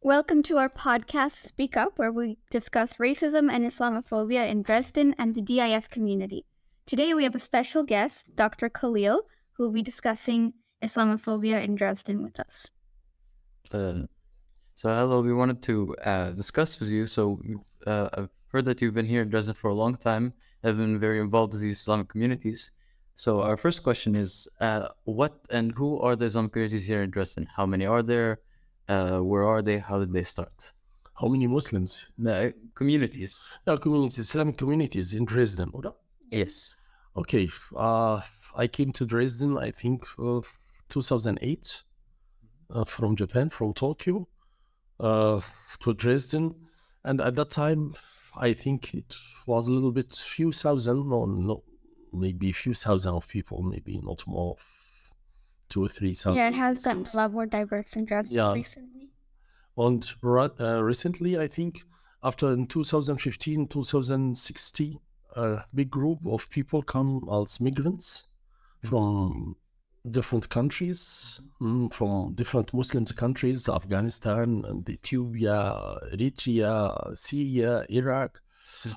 Welcome to our podcast, Speak Up, where we discuss racism and Islamophobia in Dresden and the DIS community. Today we have a special guest, Dr. Khalil, who will be discussing Islamophobia in Dresden with us. Hello, we wanted to discuss with you. I've heard that you've been here in Dresden for a long time, have been very involved with these Islamic communities. So our first question is, what and who are the Islamic communities here in Dresden? How many are there? Where are they? How did they start? How many Muslims? Communities. Communities, Islamic communities in Dresden, or not? Yes. Okay. I came to Dresden, I think, 2008, from Japan, from Tokyo, to Dresden. And at that time, I think it was a little bit few thousand, maybe a few thousand of people, maybe not more, 2,000 or 3,000. Yeah, it has gotten a lot more diverse in Dresden recently. And recently, I think, after in 2015, 2016, a big group of people come as migrants from different countries, from different Muslim countries, Afghanistan, and Ethiopia, Eritrea, Syria, Iraq.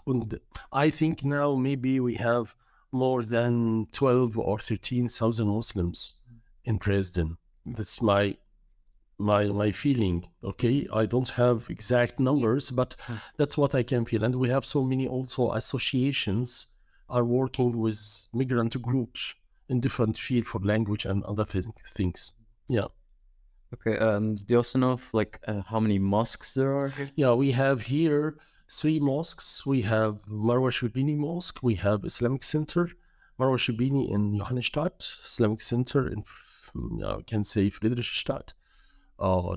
And I think now maybe we have more than 12 or 13,000 Muslims in Dresden. That's my feeling. Okay, I don't have exact numbers, but that's what I can feel. And we have so many also associations are working with migrant groups in different fields for language and other things. Yeah. Okay. Do you also know how many mosques there are here? Yeah, we have here 3 mosques. We have Marwa Shibini Mosque. We have Islamic Center, Marwa Shibini in Johannstadt, Islamic Center in I can say Friedrichstadt, or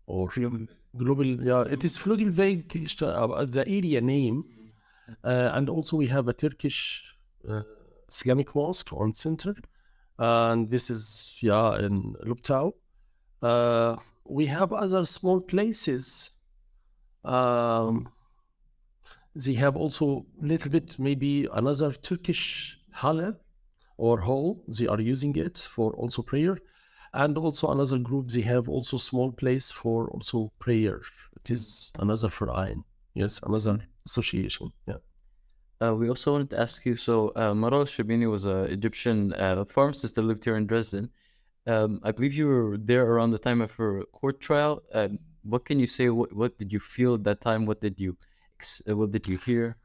Global. Yeah, it is Flügelweg, the area name, and also we have a Turkish Islamic mosque on center, and this is in Lubtau. We have other small places. They have also little bit maybe another Turkish Halle or hall. They are using it for also prayer, and also another group. They have also small place for also prayer. It is another Verein. Yes, another association. Yeah. We also wanted to ask you. Marwa Shibini was an Egyptian pharmacist that lived here in Dresden. I believe you were there around the time of her court trial. What can you say? What did you feel at that time? What did you hear?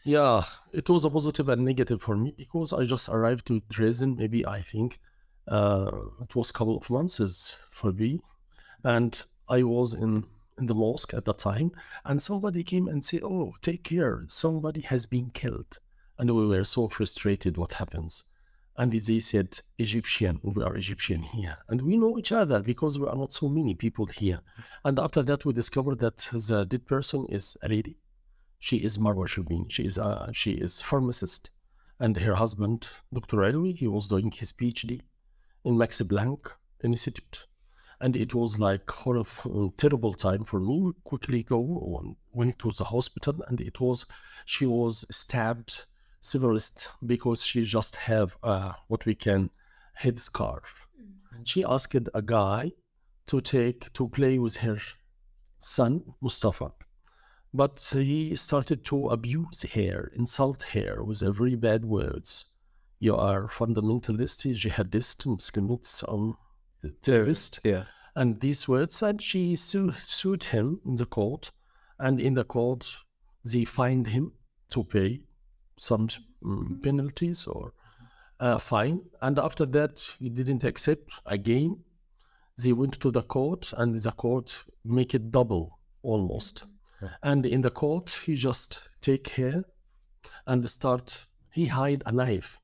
Yeah, it was a positive and negative for me because I just arrived to Dresden. Maybe I think it was a couple of months for me, and I was in the mosque at that time, and somebody came and said, "Oh, take care! Somebody has been killed," and we were so frustrated. What happens? And they said, "Egyptian. We are Egyptian here, and we know each other because we are not so many people here." And after that, we discovered that the dead person is a lady. She is Marwa Shibini. She is pharmacist, and her husband, Dr. Alwi, he was doing his PhD in Max Planck Institute, and it was like terrible time for me. We quickly went to the hospital, and she was stabbed severest because she just have what we can headscarf. She asked a guy to play with her son Mustafa. But he started to abuse her, insult her with very bad words. You are fundamentalist, jihadist, Muslim, terrorist. Yeah. And these words, and she sued him in the court. And in the court, they fined him to pay some penalties or fine. And after that, he didn't accept again. They went to the court, and the court make it double almost. And in the court, he just take her and he hide a knife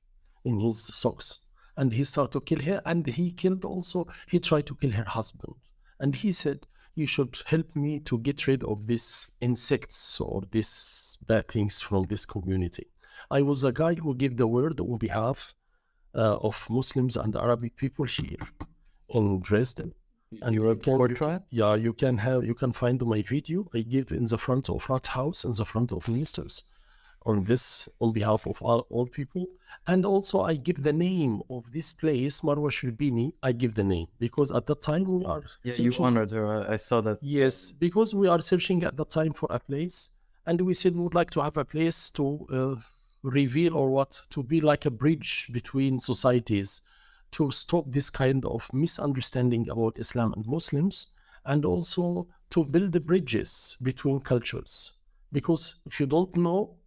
in his socks. And he started to kill her, and he tried to kill her husband. And he said, "You should help me to get rid of these insects or these bad things from this community." I was a guy who gave the word on behalf of Muslims and Arabic people here in Dresden. And you were court trial? Yeah, you can find my video. I give in the front of Rat House, in the front of ministers. on this on behalf of all people. And also I give the name of this place, Marwa Shirbini. I give the name because at that time we are Yeah, you searching. honored her. I saw that. Yes, because we are searching at the time for a place, and we said we would like to have a place to reveal or what to be like a bridge between societies, to stop this kind of misunderstanding about Islam and Muslims, and also to build the bridges between cultures. Because if you don't know,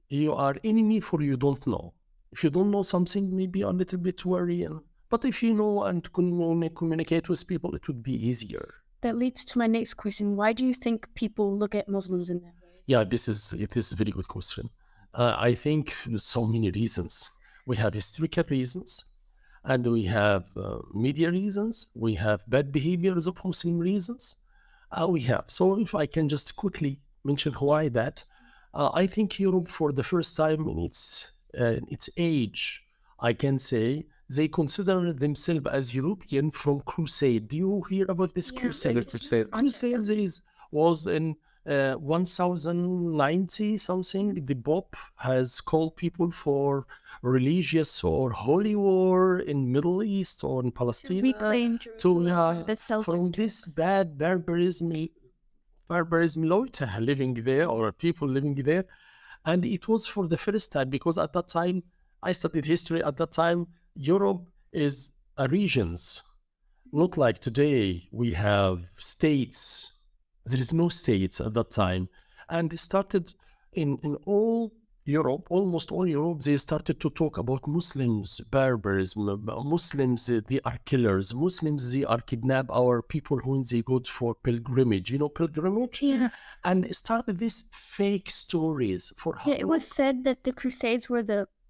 you are enemy for you don't know. If you don't know something, maybe a little bit worry, but if you know and communicate with people, it would be easier. That leads to my next question. Why do you think people look at Muslims in that way? Yeah, it is a very good question. I think there's so many reasons. We have historical reasons, and we have media reasons. We have bad behaviors of Muslim reasons. So if I can just quickly mention why that, I think Europe for the first time in its age, I can say, they consider themselves as European from Crusade. Do you hear about this Crusade? Crusade was in 1090 something. The Pope has called people for religious or holy war in Middle East or in Palestine To reclaim Jerusalem from the Seljuk from this bad barbarism living there, or people living there. And it was for the first time, because at that time I studied history. At that time Europe is a regions, not like today we have states. There is no states at that time. And it started in all Europe, almost all Europe, they started to talk about Muslims, barbarism, Muslims, they are killers, Muslims, they are kidnap our people when they go for pilgrimage, pilgrimage? Yeah. And it started these fake stories for how Yeah, it was said that the Crusades were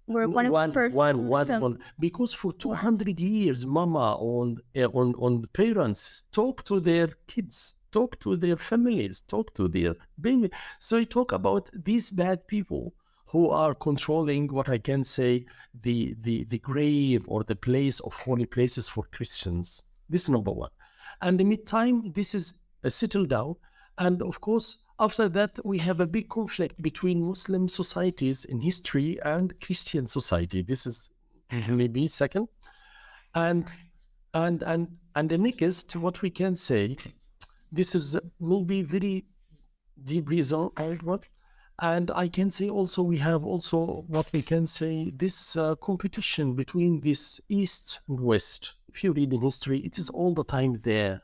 one of the first gruesome- because for 200 years, mama on parents talk to their kids, talk to their families, talk to their baby. So you talk about these bad people who are controlling, what I can say, the grave or the place of holy places for Christians. This is number one. And in the meantime, this is settled down. And of course, after that, we have a big conflict between Muslim societies in history and Christian society. This is maybe second. And the next, what we can say, this is maybe very deep reason, and I can say also we have also what we can say, this competition between this East and West. If you read in history, it is all the time there.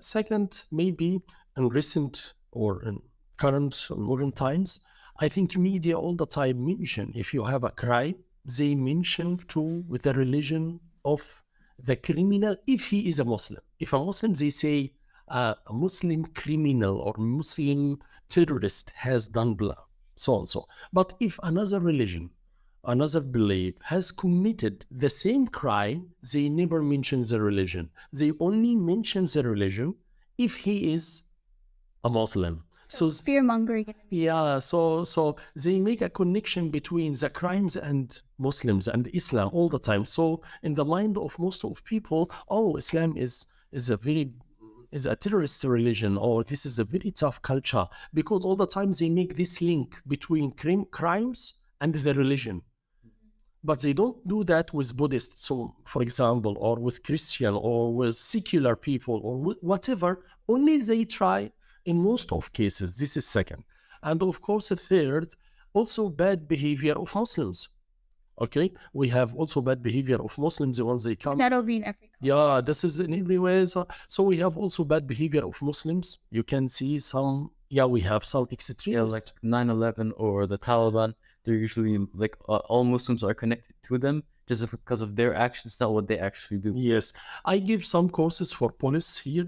Second, maybe in recent or in current modern times, I think media all the time mention, if you have a crime, they mention too with the religion of the criminal, if he is a Muslim. If a Muslim, they say a Muslim criminal or Muslim terrorist has done blah, so and so. But if another religion, another belief has committed the same crime, they never mention the religion. They only mention the religion if he is a Muslim. So fear mongering. Yeah, so they make a connection between the crimes and Muslims and Islam all the time. So in the mind of most of people, oh, Islam is a terrorist religion, or this is a very tough culture, because all the time they make this link between crimes and the religion. But they don't do that with Buddhists, so for example, or with Christian, or with secular people, or whatever. Only they try in most of cases. This is second. And of course, a third, also bad behavior of Muslims. Okay, we have also bad behavior of Muslims once they come. That'll be in every country. Yeah, this is in every way. So we have also bad behavior of Muslims. You can see some. Yeah, we have some extremes, like 9/11 or the Taliban. They're usually like all Muslims are connected to them just because of their actions, not what they actually do. Yes, I give some courses for police here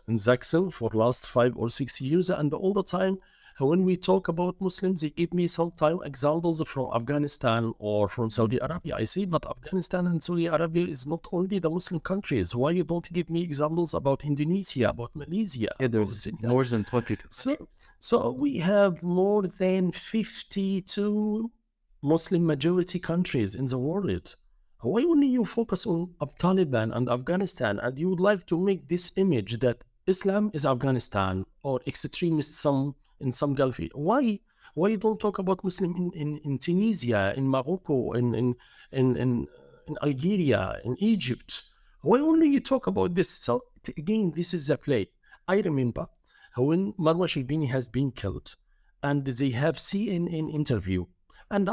in Zaxel for last 5 or 6 years, and all the time when we talk about Muslims, they give me sometimes examples from Afghanistan or from Saudi Arabia. I say, but Afghanistan and Saudi Arabia is not only the Muslim countries. Why you don't give me examples about Indonesia, about Malaysia? Yeah, there's more than 20. So we have more than 52 Muslim majority countries in the world. Why only you focus on Taliban and Afghanistan, and you would like to make this image that Islam is Afghanistan, or extremists, some in some Gulf. Why you don't talk about Muslim in Tunisia, in Morocco, in Algeria, in Egypt? Why only you talk about this? So again, this is a play. I remember when Marwa Shibini has been killed, and they have CNN interview. And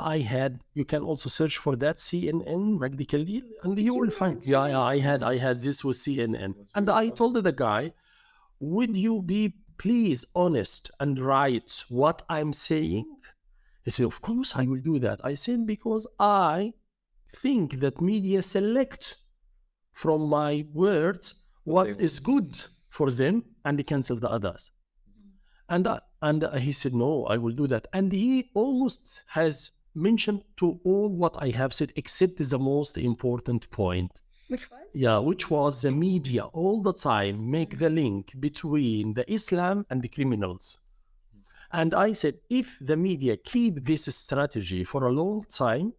you can also search for that CNN, Magdi Khalil, and you will find, I had this with CNN. And I told the guy, would you be please honest and write what I'm saying? He said, of course I will do that. I said, because I think that media select from my words what is good for them and they cancel the others. And he said, no, I will do that. And he almost has mentioned to all what I have said, except the most important point. Which was? Yeah, which was the media all the time make the link between the Islam and the criminals. And I said, if the media keep this strategy for a long time,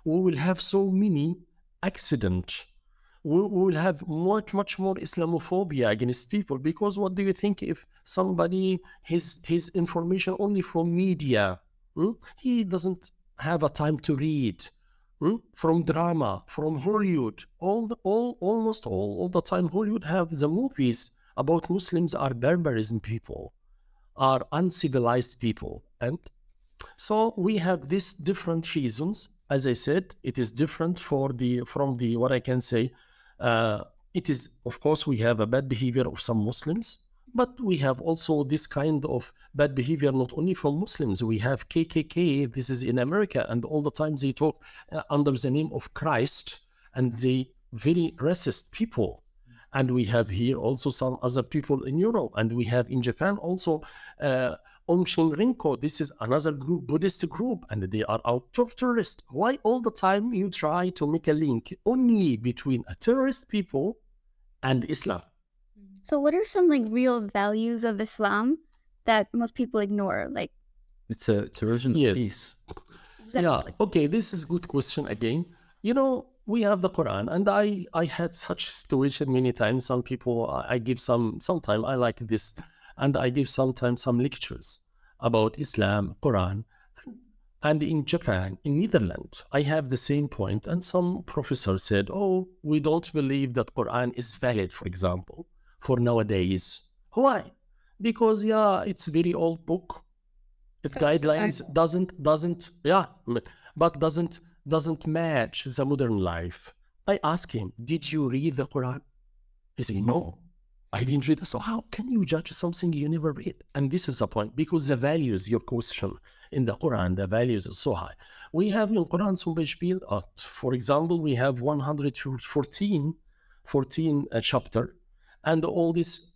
we will have so many accidents. We will have much more Islamophobia against people, because what do you think if somebody his information only from media? He doesn't have a time to read. From drama, from Hollywood, almost all the time Hollywood have the movies about Muslims are barbarism people, are uncivilized people. And so we have these different reasons. As I said, it is different from the what I can say. It is, of course, we have a bad behavior of some Muslims, but we have also this kind of bad behavior not only from Muslims. We have KKK, this is in America, and all the time they talk under the name of Christ, and they very racist people. And we have here also some other people in Europe, and we have in Japan also Aum Shinrikyo. This is another group, Buddhist group, and they are out of terrorists. Why all the time you try to make a link only between a terrorist people and Islam? So what are some real values of Islam that most people ignore? It's a religion of peace. Yeah, okay, this is a good question again. We have the Quran, and I had such situation many times. Some people, I give sometime I like this, and I give sometimes some lectures about Islam, Quran. And in Japan, in Netherlands, I have the same point, and some professor said, oh, we don't believe that Quran is valid, for example, for nowadays. Why? Because it's very old book. It guidelines doesn't match the modern life. I asked him, did you read the Quran? He said, no, I didn't read it. So how can you judge something you never read? And this is the point, because the values, your question in the Quran, the values are so high. We have in Quran some Beispiel, for example, we have 114 chapter, and all this,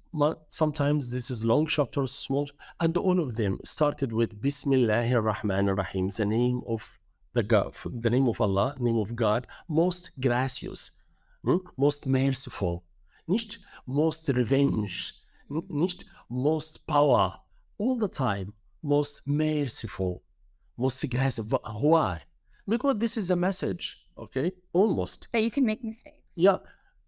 sometimes this is long chapters, small, and all of them started with Bismillahir Rahmanir Rahim, the name of the name of Allah, name of God, most gracious, most merciful, nicht most revenge, nicht most power, all the time, most merciful, most gracious. Why? Because this is a message, okay? Almost. That you can make mistakes. Yeah,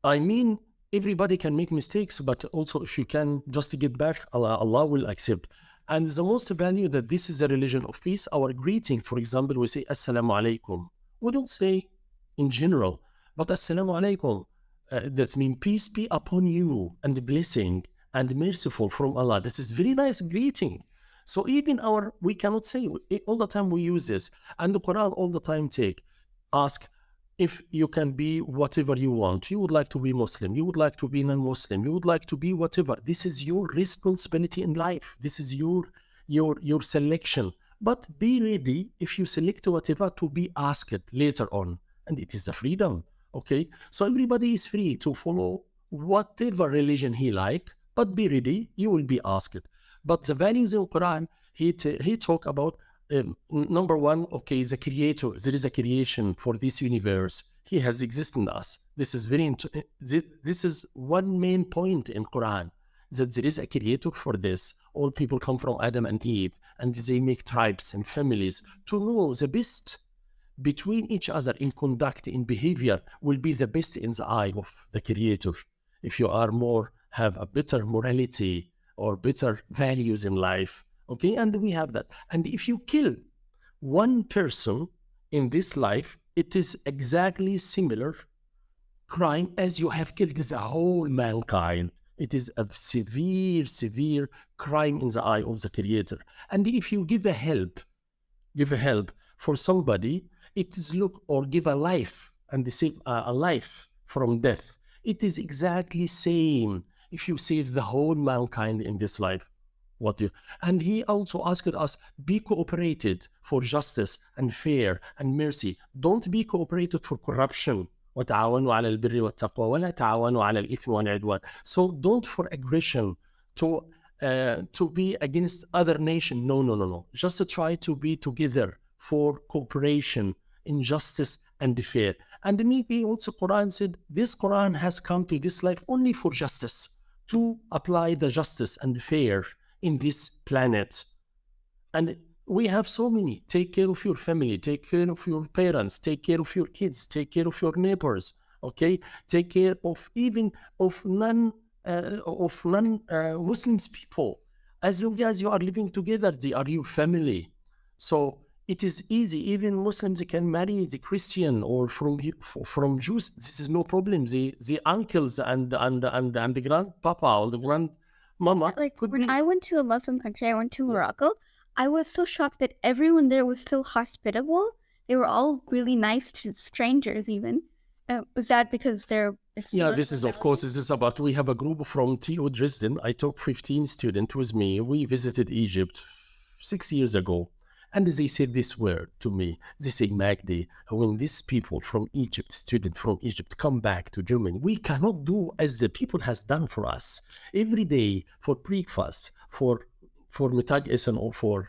I mean, everybody can make mistakes, but also if you can just get back, Allah will accept. And the most value that this is a religion of peace. Our greeting, for example, we say Assalamu alaikum. We don't say in general, but Assalamu alaikum. That means peace be upon you, and blessing and merciful from Allah. This is very nice greeting. So even we cannot say all the time we use this, and the Quran all the time ask if you can be whatever you want. You would like to be Muslim, you would like to be non-Muslim, you would like to be whatever. This is your responsibility in life. This is your selection. But be ready, if you select whatever, to be asked later on. And it is the freedom, okay? So everybody is free to follow whatever religion he like, but be ready, you will be asked. But the values in Quran, he talk about number one, okay, the creator. There is a creation for this universe. He has existed in us. This is this is one main point in Quran, that there is a creator for this. All people come from Adam and Eve, and they make tribes and families to know the best between each other in conduct, in behavior, will be the best in the eye of the creator. If you are have a better morality or better values in life, Okay, and we have that. And if you kill one person in this life, it is exactly similar crime as you have killed the whole mankind. It is a severe, severe crime in the eye of the Creator. And if you give a help for somebody, it is look, or give a life and save a life from death. It is exactly same if you save the whole mankind in this life. And he also asked us, be cooperated for justice and fair and mercy. Don't be cooperated for corruption. وتعاونوا على البر والتقوى ولا تعاونوا على الإثم والعدوان. So don't for aggression to be against other nation. No. Just try to be together for cooperation in justice and fair. And maybe also Quran said this Quran has come to this life only for justice, to apply the justice and fair in this planet. And we have so many. Take care of your family, take care of your parents, take care of your kids, take care of your neighbors, okay? Take care of even of non-Muslims people. As long as you are living together, they are your family. So it is easy. Even Muslims can marry the Christian or from Jews. This is no problem. The uncles and the grandpapa or the grandmama. Like when I went to a Muslim country, I went to Morocco. I was so shocked that everyone there was so hospitable. They were all really nice to strangers, even. Was that because they're... Yeah, this is, of course, this is about, we have a group from TU Dresden. I took 15 students with me. We visited Egypt 6 years ago. And they said this word to me. They say, Magdi, when these people from Egypt, students from Egypt, come back to Germany, we cannot do as the people has done for us. Every day for breakfast, for Mittag or for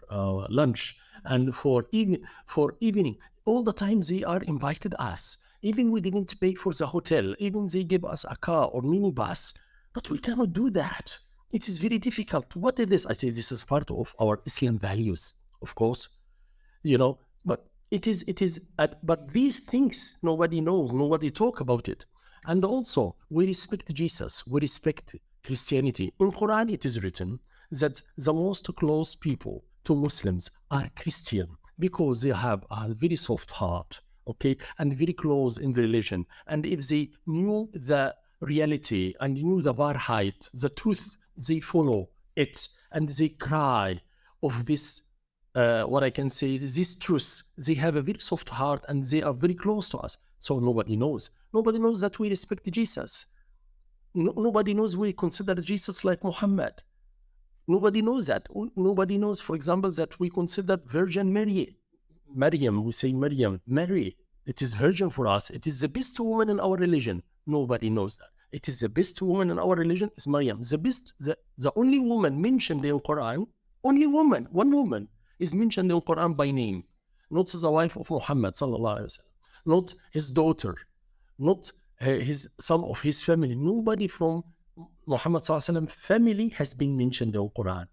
lunch, and for evening, all the time they are invited us. Even we didn't pay for the hotel. Even they give us a car or minibus. But we cannot do that. It is very difficult. What is this? I say this is part of our Islam values, of course, but but these things nobody knows, nobody talk about it. And also we respect Jesus, we respect Christianity. In Quran it is written that the most close people to Muslims are Christian because they have a very soft heart, okay, and very close in relation. And if they knew the reality and knew the Wahrheit, the truth, they follow it and they cry of this, what I can say, this truth. They have a very soft heart and they are very close to us. So nobody knows. Nobody knows that we respect Jesus. Nobody knows we consider Jesus like Muhammad. Nobody knows that. Nobody knows, for example, that we consider Virgin Mary. Maryam, we say Maryam, Mary. It is virgin for us. It is the best woman in our religion. Nobody knows that. It is the best woman in our religion is Maryam. The only woman mentioned in Quran, only woman, one woman is mentioned in Quran by name. Not the wife of Muhammad sallallahu alaihi wasallam, not his daughter, not some of his family. Nobody from Muhammad sallallahu alaihi wasallam family has been mentioned in Quran.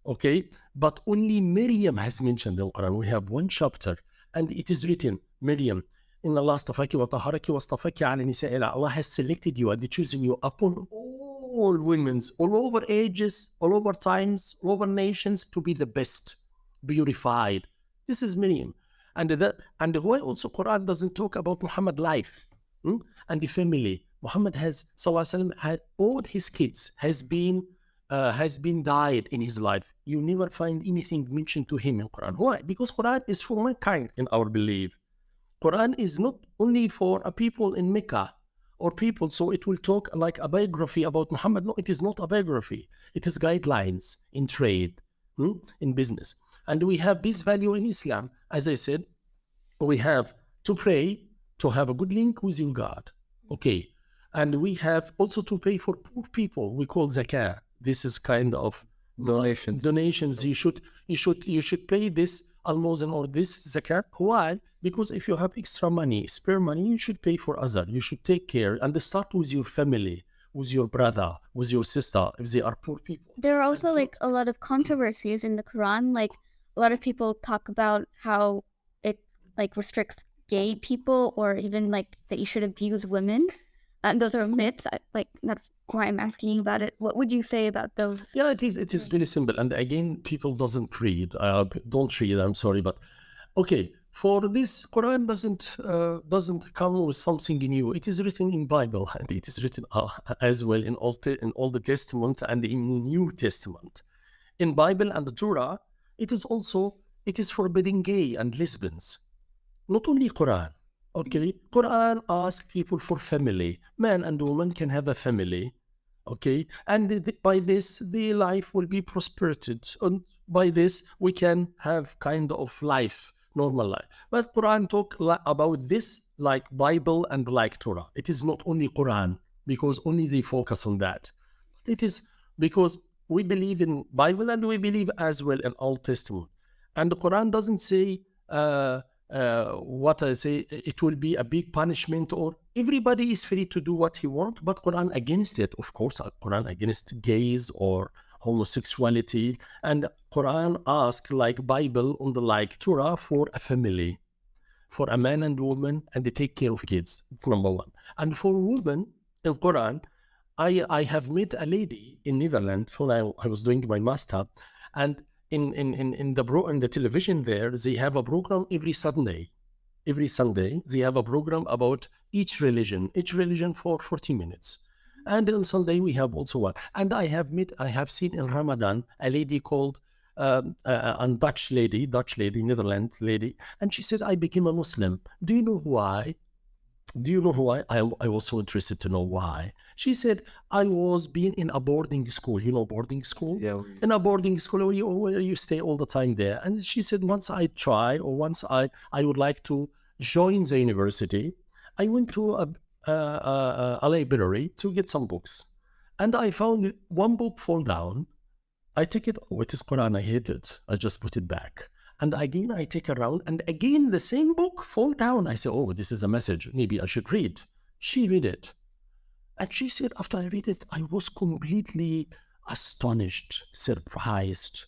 Okay, but only Maryam has mentioned in Quran. We have one chapter and it is written, Maryam, in Allah astafaki wa taharaki wa astafaki ala nisa'i. Allah has selected you and chosen you upon all women, all over ages, all over times, all over nations, to be the best, purified. This is Maryam. And why also Quran doesn't talk about Muhammad life and the family. Muhammad has, sallallahu alaihi wasallam, had all his kids has been died in his life. You never find anything mentioned to him in Quran. Why? Because Quran is for mankind in our belief. Quran is not only for a people in Mecca or people, so it will talk like a biography about Muhammad. No, it is not a biography. It is guidelines in trade, in business. And we have this value in Islam. As I said, we have to pray, to have a good link with your God. Okay. And we have also to pay for poor people. We call zakah. This is kind of donations. You should pay this almosen or this zakah. Why? Because if you have extra money, spare money, you should pay for others. You should take care and start with your family, with your brother, with your sister, if they are poor people. There are also like a lot of controversies in the Quran. Like a lot of people talk about how it like restricts gay people, or even like that you should abuse women. those are myths. That's why I'm asking about it. What would you say about those? Yeah, it is very simple. And again, people don't read. I'm sorry, but okay. For this, Quran doesn't come with something new. It is written in Bible, and it is written as well in Old Testament and in New Testament. In Bible and the Torah, it is forbidding gay and lesbians. Not only Quran. Okay, Quran asks people for family. Man and woman can have a family. Okay, and by this, the life will be prospered. And by this, we can have kind of life, normal life. But Quran talk about this like Bible and like Torah. It is not only Quran, because only they focus on that. It is because we believe in Bible and we believe as well in Old Testament. And the Quran doesn't say what I say, it will be a big punishment, or everybody is free to do what he wants, but Quran against it, of course. Quran against gays or homosexuality, and Quran asks like Bible on the like Torah for a family, for a man and woman, and they take care of kids. It's number one. And for women in Quran, I have met a lady in Netherlands when I was doing my master, and in the television there, they have a program every Sunday. Every Sunday, they have a program about each religion for 40 minutes. And on Sunday, we have also one. And I have seen in Ramadan a lady called a Dutch lady, Netherlands lady, and she said, I became a Muslim. Do you know why? I was so interested to know why. She said, I was being in a boarding school. You know, boarding school? Yeah. In a boarding school where you stay all the time there. And she said, once I would like to join the university, I went to a library to get some books. And I found one book fall down. I take it, it is Quran, I hate it. I just put it back. And again, I take around, and again, the same book fall down. I say, oh, this is a message. Maybe I should read. She read it. And she said, after I read it, I was completely astonished, surprised.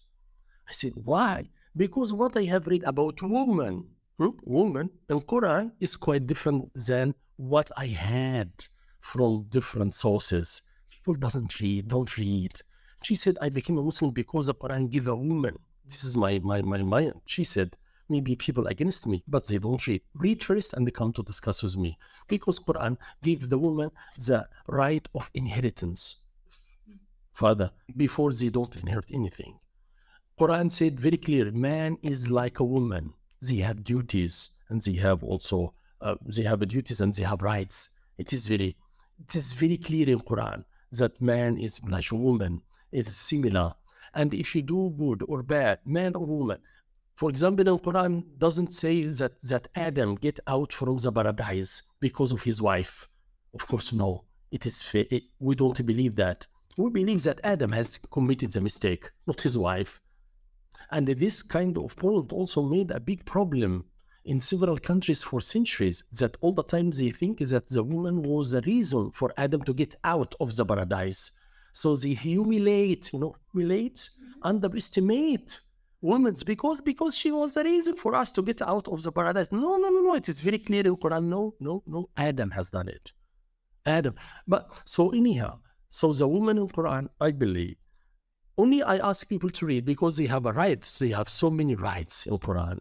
I said, why? Because what I have read about women in Quran is quite different than what I had from different sources. People don't read. She said, I became a Muslim because the Quran gave a woman. This is my mind. She said, maybe people against me, but they don't read. Read first and they come to discuss with me. Because Quran gave the woman the right of inheritance, father, before they don't inherit anything. Quran said very clear, man is like a woman. They have duties and they have also, they have duties and they have rights. It is very clear in Quran that man is like a woman. It is similar. And if you do good or bad, man or woman, for example, in Quran doesn't say that Adam get out from the paradise because of his wife. Of course, no. We don't believe that. We believe that Adam has committed the mistake, not his wife. And this kind of point also made a big problem in several countries for centuries, that all the time they think that the woman was the reason for Adam to get out of the paradise. So they humiliate, underestimate women because she was the reason for us to get out of the paradise. No. It is very clear in Quran. No. Adam has done it. Adam. But so anyhow, so the woman in Quran, I believe, only I ask people to read because they have a rights. They have so many rights in Quran.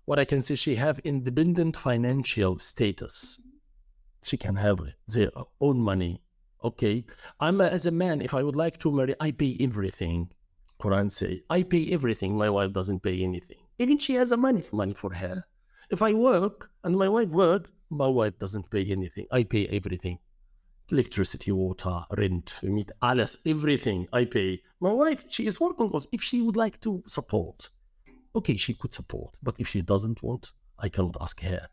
What I can say, she have independent financial status. She can have their own money. Okay, as a man, if I would like to marry, I pay everything. Quran say, I pay everything. My wife doesn't pay anything. Even she has a money for her. If I work and my wife work, my wife doesn't pay anything. I pay everything. Electricity, water, rent, meat, alles, everything I pay. My wife, she is working. If she would like to support, okay, she could support. But if she doesn't want, I cannot ask her.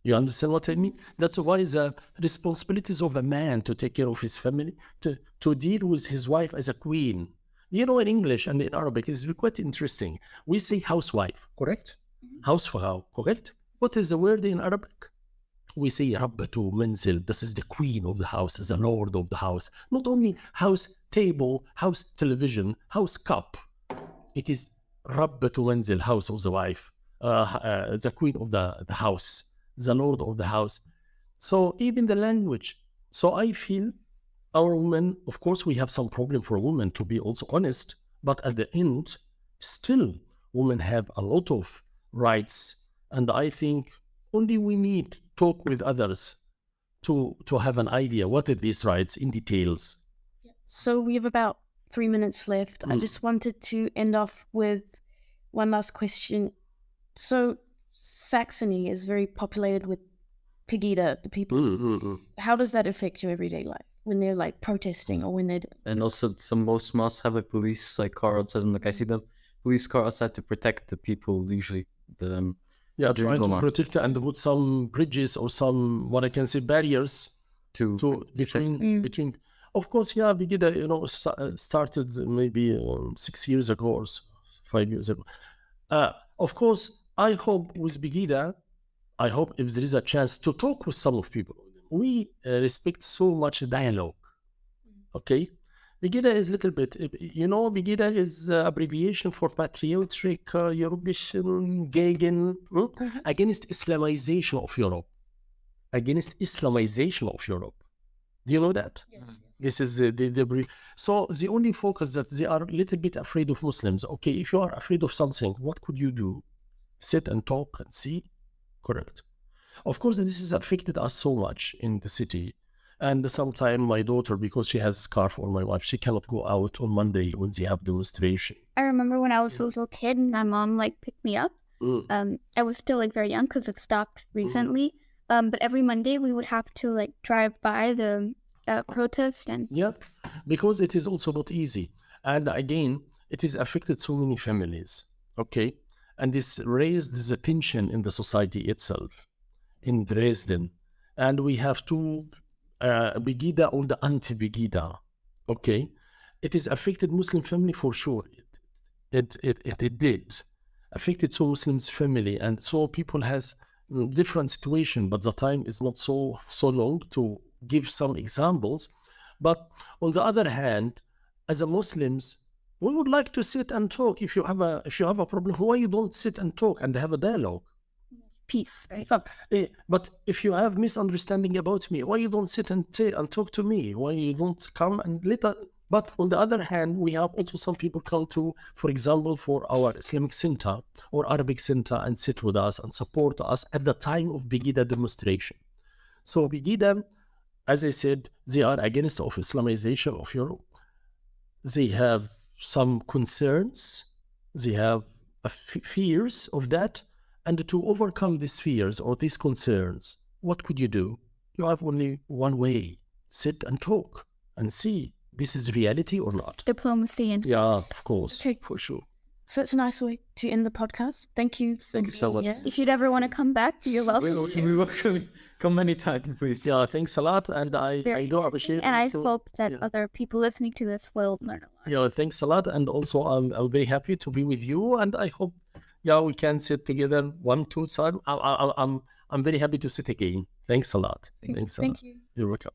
You understand what I mean? That's why the responsibilities of a man to take care of his family, to deal with his wife as a queen. You know, in English and in Arabic, it's quite interesting. We say housewife, correct? Hausfrau, correct? What is the word in Arabic? We say Rabbatu Manzil. This is the queen of the house, the lord of the house. Not only house table, house television, house cup. It is Rabbatu Manzil, house of the wife, the queen of the house. The lord of the house. So even the language. So I feel our women, of course, we have some problem for women, to be also honest, but at the end, still women have a lot of rights. And I think only we need talk with others to have an idea what are these rights in details. So we have about 3 minutes left. I just wanted to end off with one last question. So Saxony is very populated with Pegida, the people. How does that affect your everyday life when they're like protesting or when they're... And also, most mosques have a police car outside, and I see the police car outside to protect the people. Usually, the Yeah, during trying to Ramadan. protect and put some bridges or some, what I can say, barriers to between. Of course, yeah, Begida, started maybe 6 years ago or 5 years ago. Of course, I hope with Begida, I hope if there is a chance to talk with some of people, we respect so much dialogue. Okay, Begida is a little bit, Begida is abbreviation for patriotic European gegen against Islamization of Europe. Against Islamization of Europe. Do you know that? Yes. This is the brief. So the only focus that they are a little bit afraid of Muslims. Okay, if you are afraid of something, what could you do? Sit and talk and see? Correct. Of course, this has affected us so much in the city. And sometimes my daughter, because she has a scarf, or my wife, she cannot go out on Monday when they have demonstration. I remember when I was a little kid and my mom picked me up. I was still very young because it stopped recently. But every Monday we would have to drive by the protest and... Yeah, because it is also not easy. And again, it has affected so many families, okay? And this raised the tension in the society itself, in Dresden. And we have to Begida on the anti-Begida, okay? It has affected Muslim family for sure. It did. Affected so Muslims family, and so people has different situation, but the time is not so long to give some examples. But on the other hand, as a Muslims, we would like to sit and talk. If you have a problem, why you don't sit and talk and have a dialogue? Peace, right? But if you have misunderstanding about me, why you don't sit and talk to me? Why you don't come and later? But on the other hand, we have also some people come to, for example, for our Islamic Center or Arabic Center and sit with us and support us at the time of Begida demonstration. So Begida, as I said, they are against of Islamization of Europe. They have some concerns. They have fears of that. And to overcome these fears or these concerns, what could you do? You have only one way. Sit and talk and see this is reality or not. Diplomacy and... Yeah, of course. Okay. For sure. So that's a nice way to end the podcast. Thank you. Thank you so much. If you'd ever want to come back, you're welcome. We welcome. Come anytime, please. Yeah, thanks a lot. And I do appreciate it. And I So, hope that yeah. other people listening to this will learn a lot. Yeah, thanks a lot. And also, I'm very happy to be with you. And I hope, we can sit together 1-2 times. I'm very happy to sit again. Thanks a lot. Thanks a lot. you. You're welcome.